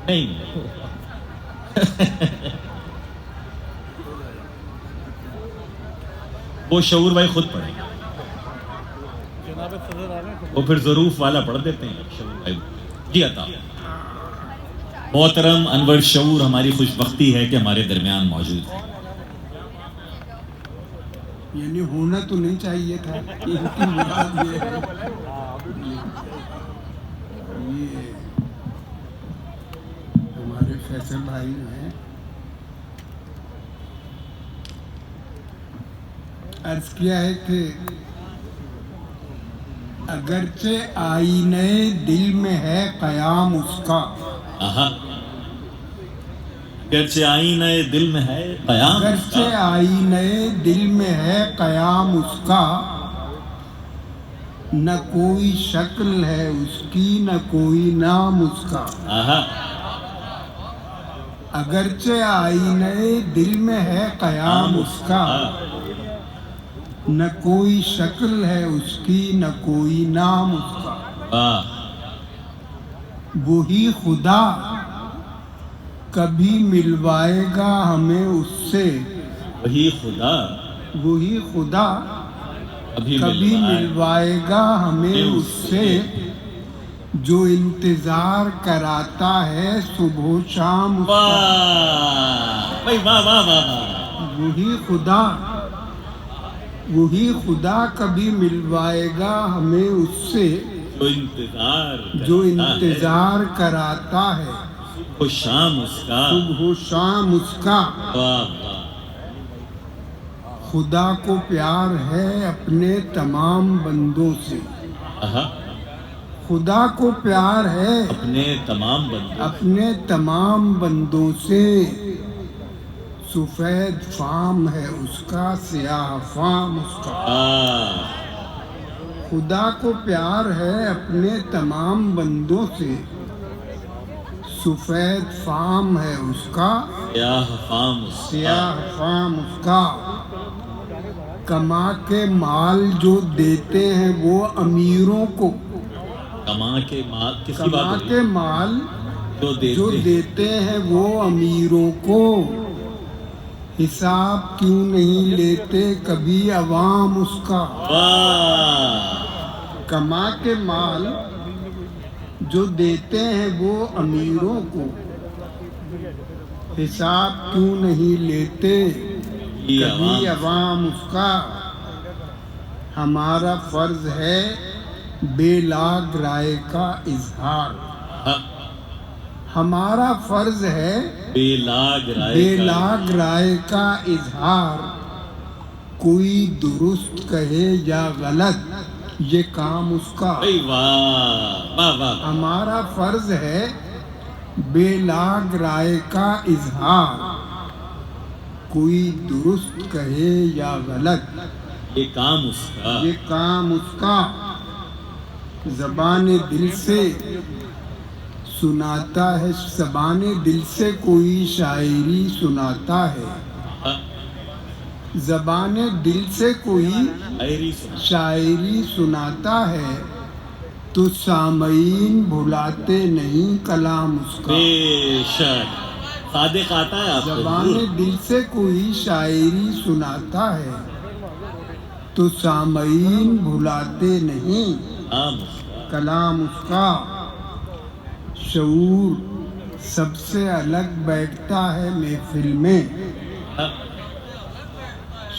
نہیں وہ شعور بھائی خود پڑھیں، وہ پھر ظروف والا پڑھ دیتے ہیں شعور بھائی. جی عطا. محترم انور شعور، ہماری خوش بختی ہے کہ ہمارے درمیان موجود ہے. یعنی ہونا تو نہیں چاہیے تھا، ان کی مراد یہ ہے. یہ ہمارے فیصل بھائی ہیں. عرض کیا ہے کہ اگرچہ آئینے دل میں ہے قیام اس کا، اگرچہ آئینہ دل میں ہے قیام اس کا، اگرچہ آئینے دل میں ہے قیام اس کا، نہ کوئی شکل ہے اس کی نہ کوئی نام اس کا. اگرچہ آئینے دل میں ہے قیام اس کا، نہ کوئی شکل ہے اس کی نہ کوئی نام اس کا. وہی خدا کبھی ملوائے گا ہمیں اس سے، وہی خدا وہی خدا کبھی ملوائے گا ہمیں اس سے، جو انتظار کراتا ہے صبح و شام اس کا. وہی خدا کبھی ملوائے گا ہمیں اس سے، جو انتظار کراتا ہے صبح و شام اس کا. صبح و شام اس کا. خدا کو پیار ہے اپنے تمام بندوں سے، خدا کو پیار ہے اپنے تمام بندوں سے. سفید فام ہے اس کا سیاہ فام اس کا. خدا کو پیار ہے اپنے تمام بندوں سے، سفید فام ہے اس کا سیاہ فام اس کا. کما کے مال جو دیتے ہیں وہ امیروں کو، کما کے مال جو دیتے ہیں وہ امیروں کو، حساب کیوں نہیں لیتے کبھی عوام اس کا. کما کے مال جو دیتے ہیں وہ امیروں کو، حساب کیوں نہیں لیتے کبھی عوام اس کا. ہمارا فرض ہے بے لاگ رائے کا اظہار، ہمارا فرض ہے بے لاگ رائے کا اظہار. کوئی درست کہے یا غلط یہ کام اس کا. ہمارا فرض ہے بے لاگ رائے کا اظہار. کوئی درست کہے یا غلط یہ کام اس کا. زبان دل سے سناتا ہے، زبان دل سے کوئی شاعری سناتا ہے، زبان دل سے کوئی شاعری سناتا ہے، تو سامعین بھلاتے نہیں کلام اس کا. بے شک صادق آتا ہے آپ کو. زبان دل سے کوئی شاعری سناتا ہے تو سامعین بھلاتے نہیں کلام اس کا. شعور سب سے الگ بیٹھتا ہے محفل میں،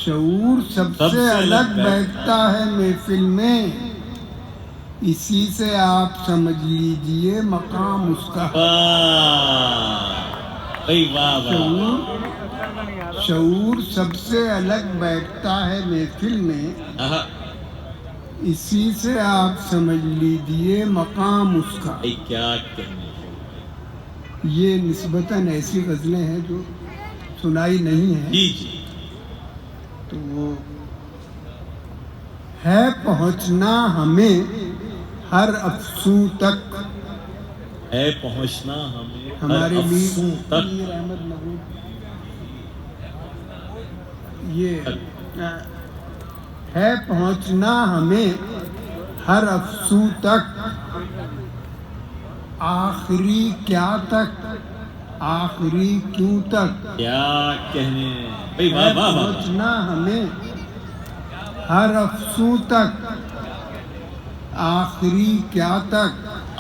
شعور سب سے الگ بیٹھتا ہے محفل میں. اسی سے آپ سمجھ لیجئے مقام اس کا. شعور سب سے الگ بیٹھتا ہے محفل میں، اسی سے آپ سمجھ لیجئے مقام اس کا. کیا یہ نسبتاً ایسی غزلیں ہیں جو سنائی نہیں ہیں. تو وہ ہے پہنچنا ہمیں ہر افسوں تک، ہے پہنچنا ہمیں ہمارے افسوں تک. میر احمد محمود یہ ہے پہنچنا ہمیں ہر افسو تک، آخری کیا تک، آخری کیوں تک، کیا کہنے بھائی، ہے واہ واہ واہ، پہنچنا ہمیں ہر افسوں تک، آخری کیا تک،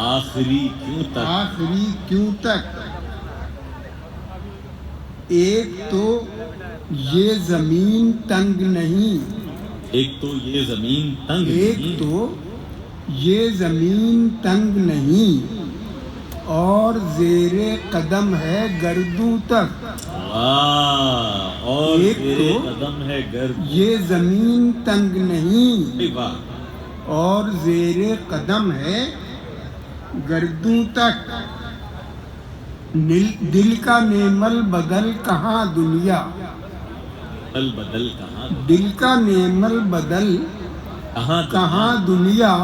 آخری کیوں تک، آخری کیوں تک۔ ایک تو یہ زمین تنگ نہیں، ایک تو یہ زمین تنگ ایک نہیں، تو یہ زمین تنگ نہیں، اور زیر قدم ہے گردوں تک۔ واہ، اور ایک تیرے تو قدم ہے گرد، یہ زمین تنگ نہیں، بھائی واہ، اور زیر قدم ہے گردوں تک۔ دل کا نعمل بدل کہاں دنیا، بدل بدل کہاں، دل کا نعمل بدل کہاں کہاں دنیا،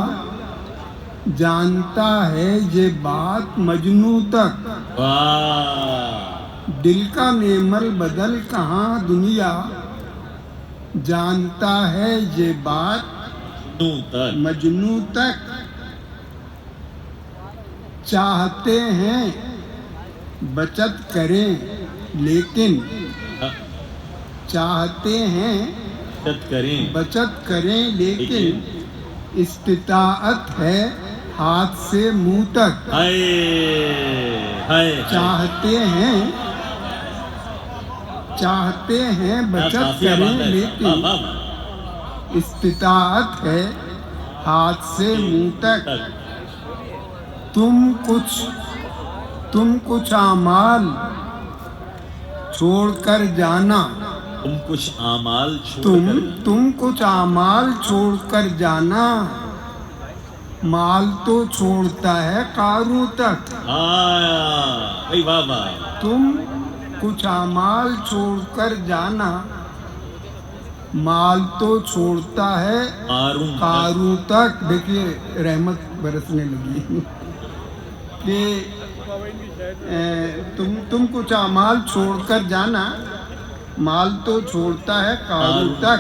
جانتا ہے یہ بات مجنوں تک۔ واہ، دل کا نعمل بدل کہاں دنیا، جانتا ہے یہ بات کیوں تک، مجنوں تک۔ چاہتے ہیں بچت کریں لیکن، چاہتے ہیں بچت کریں، بچت کریں لیکن، استطاعت ہے ہاتھ سے منہ تک۔ ہائے ہائے، چاہتے ہیں بچت کریں لیکن، استطاعت ہے ہاتھ سے منہ تک۔ تم کچھ اعمال چھوڑ کر جانا، تم کچھ اعمال چھوڑ کر، تم کچھ اعمال چھوڑ کر جانا، مال تو چھوڑتا ہے قاروں تک۔ ہاں بھائی واہ واہ، تم کچھ اعمال چھوڑ کر جانا، مال تو چھوڑتا ہے قاروں تک۔ دیکھیے رحمت برسنے لگی کہ تم کچھ اعمال چھوڑ کر جانا، مال تو چھوڑتا ہے قاروں تک۔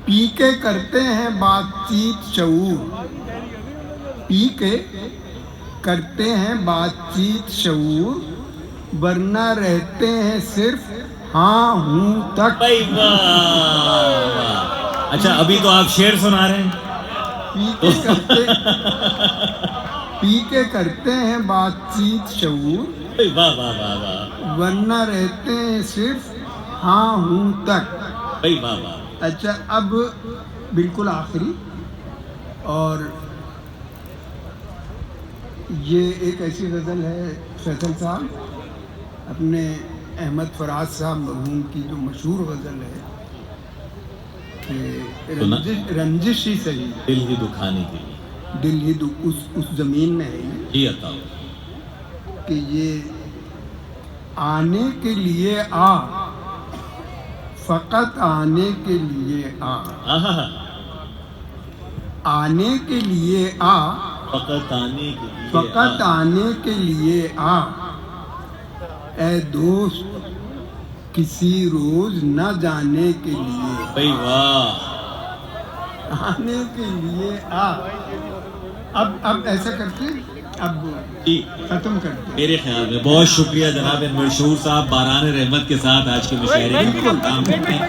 پی کے کرتے ہیں بات چیت شعور، پی کے کرتے ہیں بات چیت شعور، ورنہ رہتے ہیں صرف ہاں ہوں تک۔ بھائی واہ، اچھا ابھی تو آپ شعر سنا رہے ہیں، پی کے کرتے ہیں بات چیت شعور، بھائی واہ واہ واہ واہ، ورنہ رہتے ہیں صرف ہاں ہوں تک۔ بھائی واہ واہ، اچھا اب بالکل آخری، اور یہ ایک ایسی غزل ہے فیصل صاحب اپنے احمد فراز صاحب مرحوم کی جو مشہور غزل ہے کہ رنجش ہی صحیح، دل ہی دکھانے کے لیے، دل ہی اس زمین میں ہے جی عطا، کہ یہ آنے کے لیے آ، فقط آنے کے لیے آ، آنے کے لیے آ، فقط آنے کے لیے، فقط آنے کے لیے آ، اے دوست کسی روز نہ جانے کے لیے، بھائی واہ، آنے کے لیے آ۔ اب ایسا کرتے اب جی ختم کرتے ہیں۔ میرے خیال میں بہت شکریہ جناب انور شعور صاحب، باران رحمت کے ساتھ آج کے مشاعرے میں کام کرتے ہیں۔